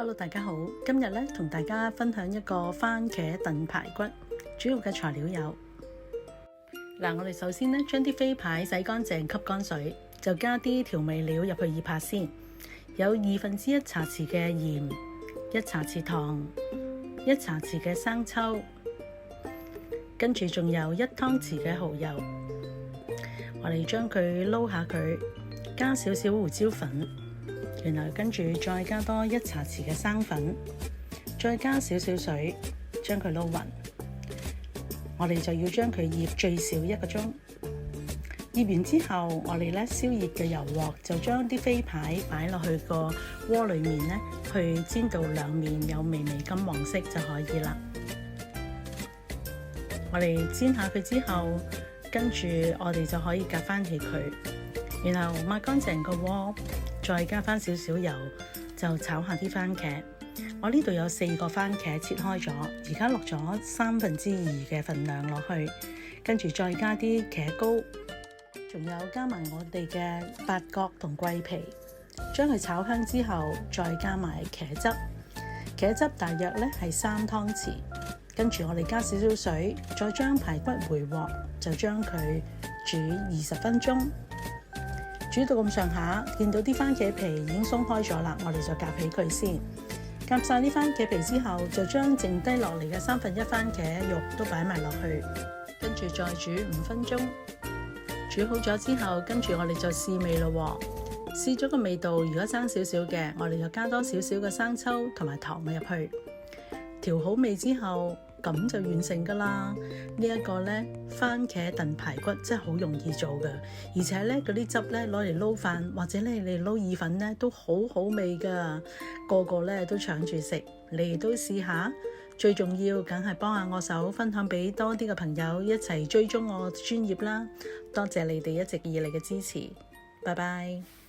Hello， 大家好，今日咧同大家分享一個番茄燉排骨，主要嘅材料有我哋首先咧將啲飛牌洗乾淨，吸乾水，就加啲調味料入去醃拍先，有1/2茶匙嘅鹽，1茶匙糖，1茶匙嘅生抽，跟住仲有1湯匙嘅蠔油，我哋將佢撈下佢，加少少胡椒粉。然後跟住再加多1茶匙嘅生粉，再加少少水，將佢撈勻。我哋就要將佢醃最少1個鐘。醃完之後，我哋咧燒熱嘅油鑊就將啲飛牌擺落去個鍋裏面咧，去煎到兩面有微微金黃色就可以啦。我哋煎下佢之後，跟住我哋就可以隔翻起佢，然後抹乾淨個鍋。再加翻少少油，就炒下啲番茄。我呢度有4個番茄切開咗，而家落咗2/3嘅份量落去，跟住再加啲茄膏，仲有加埋我哋嘅八角同桂皮，將佢炒香之後，再加埋茄汁。茄汁大約咧係3湯匙，跟住我哋加少少水，再將排骨回鑊，就將佢煮20分鐘。煮到咁上下，見到啲番茄皮已經鬆開咗啦，我哋就夾起佢先。夾晒啲番茄皮之後，就將剩低落嚟嘅1/3番茄肉都擺埋落去，跟住再煮5分鐘。煮好咗之後，跟住我哋就試味咯。試咗個味道，如果爭少少嘅，我哋就加多少少嘅生抽同埋糖入去。調好味之後，咁就完成噶啦。呢一個呢，番茄燉排骨真係好容易做噶，而且呢嗰啲汁呢攞嚟撈飯或者你嚟撈意粉呢都好好味噶，個個呢都搶住食，你哋都試下。最重要梗係幫下我手，分享俾多啲嘅朋友一齊追蹤我專頁啦。多謝你哋一直以嚟嘅支持，拜拜。